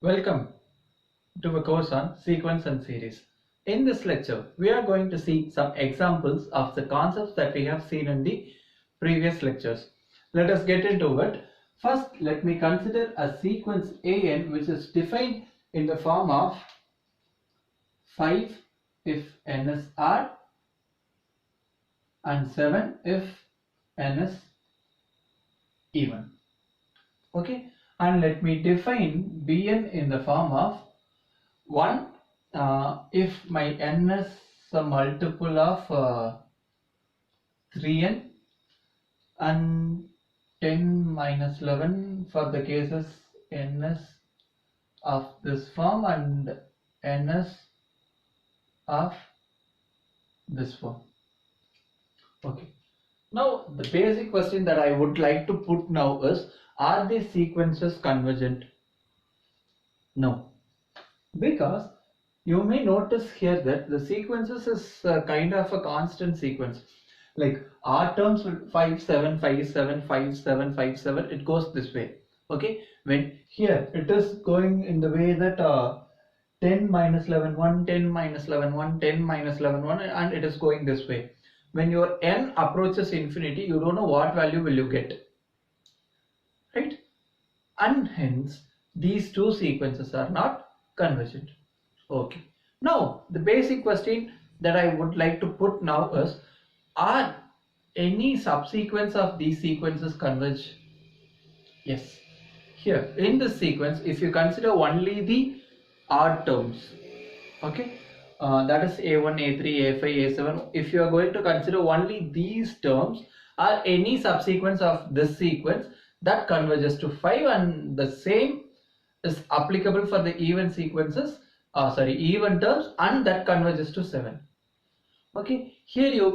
Welcome to a course on sequence and series. In this lecture, we are going to see some examples of the concepts that we have seen in the previous lectures. Let us get into it. First, let me consider a sequence AN which is defined in the form of 5 if n is odd and 7 if n is even. Okay, and let me define Bn in the form of 1 if my n is a multiple of 3n and 10 minus 11 for the cases n is of this form and n is of this form. Okay, now the basic question that I would like to put now is, are these sequences convergent? No, because you may notice here that the sequences is kind of a constant sequence. Like R terms 5 7 5 7 5 7 5 7, it goes this way. Okay, when here it is going in the way that 10 minus 11 1, 10 minus 11 1, 10 minus 11 1, and it is going this way. When your n approaches infinity, you don't know what value will you get, right? And hence these two sequences are not convergent. Okay, now the basic question that I would like to put now is, are any subsequence of these sequences converge? Yes. Here in this sequence, if you consider only the odd terms, okay, that is a1 a3 a5 a7, if you are going to consider only these terms, are any subsequence of this sequence that converges to 5, and the same is applicable for the even sequences, even terms, and that converges to 7. Okay, here you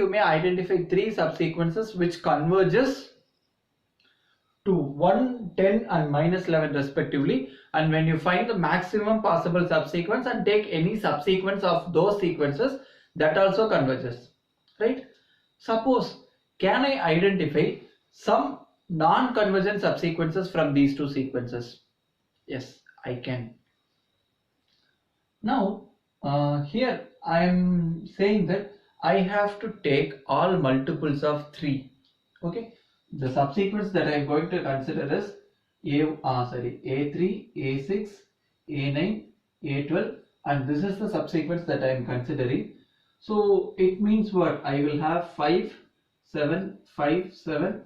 may identify three subsequences which converges to 1, 10 and minus 11 respectively, and when you find the maximum possible subsequence and take any subsequence of those sequences, that also converges, right? Suppose, can I identify some non-convergent subsequences from these two sequences? Yes, I can. Now here I am saying that I have to take all multiples of 3. Okay, the subsequence that I am going to consider is A3, A6, A9, A12, and this is the subsequence that I am considering. So it means what? I will have 5, 7, 5, 7.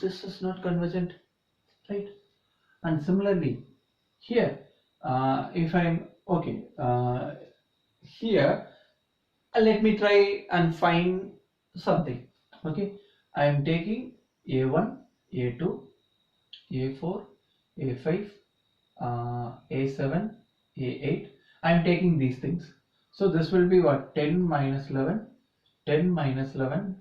This is not convergent, right? And similarly here, if I'm okay, here let me try and find something. Okay, I am taking A1, A2, A4, A5, A7, A8. I am taking these things. So this will be what? 10 minus 11, 10 minus 11,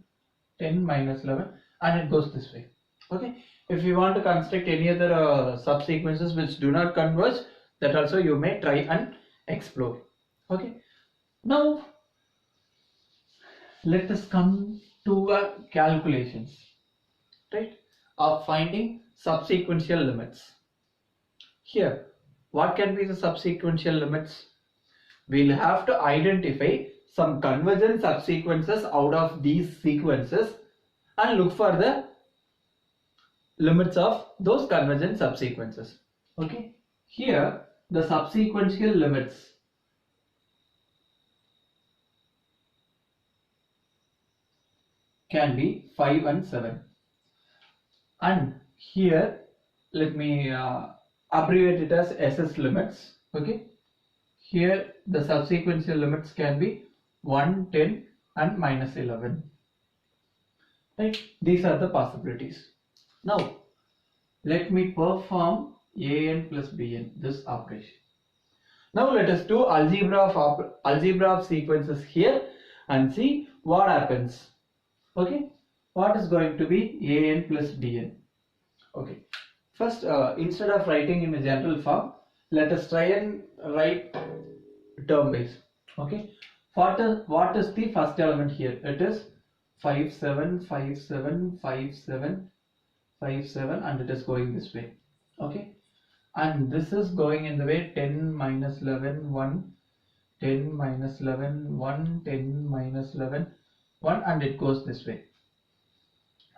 10 minus 11, and it goes this way. Okay, if you want to construct any other subsequences which do not converge, that also you may try and explore. Okay, now let us come to calculations, right, of finding subsequential limits. Here, what can be the subsequential limits? We'll have to identify some convergent subsequences out of these sequences and look for the limits of those convergent subsequences. Okay, here the subsequential limits can be 5 and 7, and here let me abbreviate it as SS limits. Okay, here the subsequential limits can be 1, 10 and minus 11, right? These are the possibilities. Now let me perform an plus bn, this operation. Now let us do algebra of sequences here and see what happens. Okay, what is going to be an plus bn? Okay, first instead of writing in a general form, let us try and write term base. Okay, what is the first element here? It is 5 7 5 7 5 7 5 7, and it is going this way. Okay, and this is going in the way 10 minus 11 1, 10 minus 11 1, 10 minus 11 1, and it goes this way.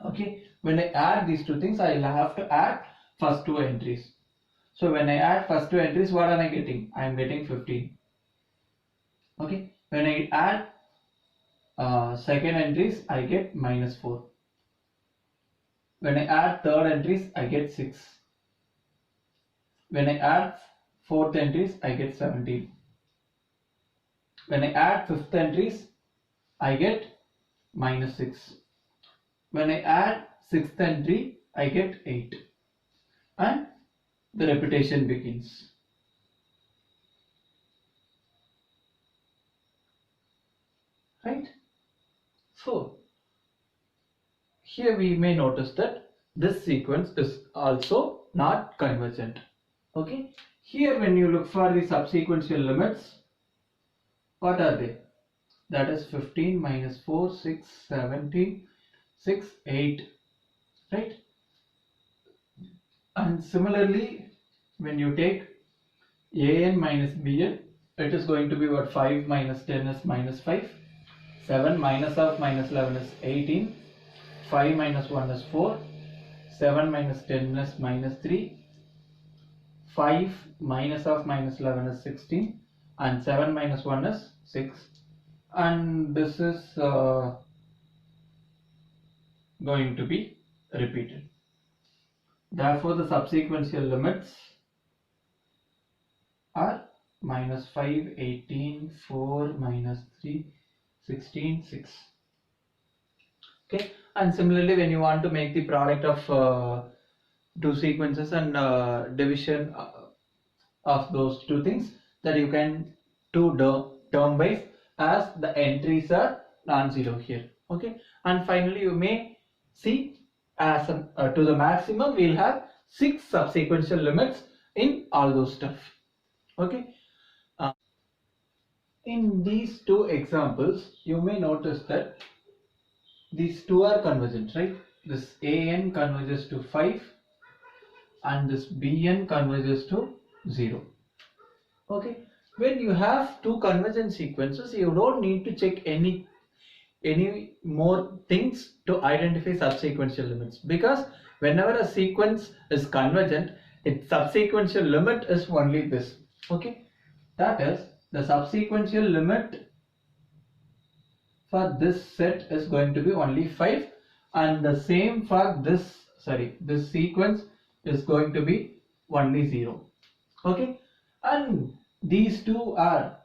Okay, when I add these two things, I will have to add first two entries. So when I add first two entries, what am I getting? I am getting 15. Okay, when I add second entries, I get minus 4. When I add third entries, I get 6. When I add fourth entries, I get 17. When I add fifth entries, I get minus 6. When I add sixth entry, I get 8. And the repetition begins. Right? So, here we may notice that this sequence is also not convergent. Okay? Here when you look for the subsequential limits, what are they? That is 15 minus 4, 6, 17, 6, 8. Right? And similarly, when you take an minus bn, it is going to be what? 5 minus 10 is minus 5. 7 minus of minus 11 is 18. 5 minus 1 is 4. 7 minus 10 is minus 3. 5 minus of minus 11 is 16. And 7 minus 1 is 6. And this is going to be repeated. Therefore, the subsequential limits are minus 5, 18, 4, minus 3, 16, 6. Okay, and similarly, when you want to make the product of two sequences and division of those two things, that you can do term wise as the entries are non-zero here. Okay, and finally, you may see as to the maximum we'll have 6 subsequential limits in all those stuff. Okay, in these two examples you may notice that these two are convergent, right? This an converges to 5 and this bn converges to 0. Okay, when you have two convergent sequences, you don't need to check any more things to identify subsequential limits, because whenever a sequence is convergent, its subsequential limit is only this. Okay, that is, the subsequential limit for this set is going to be only 5, and the same for this sequence is going to be only 0. Okay, and these two are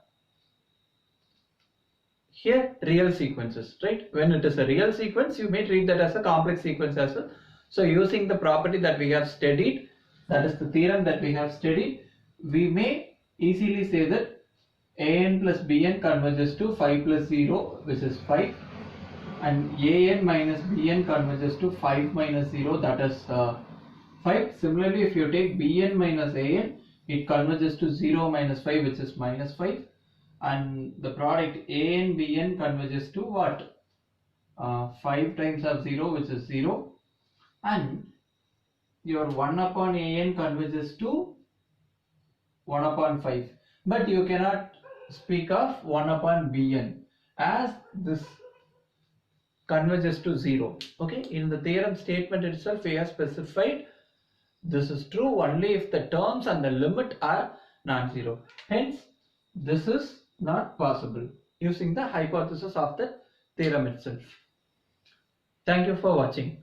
here real sequences, right? When it is a real sequence, you may treat that as a complex sequence as well. So using the property that we have studied, that is the theorem that we have studied, we may easily say that an plus bn converges to 5 plus 0, which is 5, and an minus bn converges to 5 minus 0, that is 5. Similarly, if you take bn minus an, it converges to 0 minus 5, which is minus 5. And the product an bn converges to what? 5 times of 0, which is 0. And your 1 upon an converges to 1 upon 5. But you cannot speak of 1 upon bn, as this converges to 0. Okay, in the theorem statement itself, we have specified this is true only if the terms and the limit are non-zero. Hence, this is not possible using the hypothesis of the theorem itself. Thank you for watching.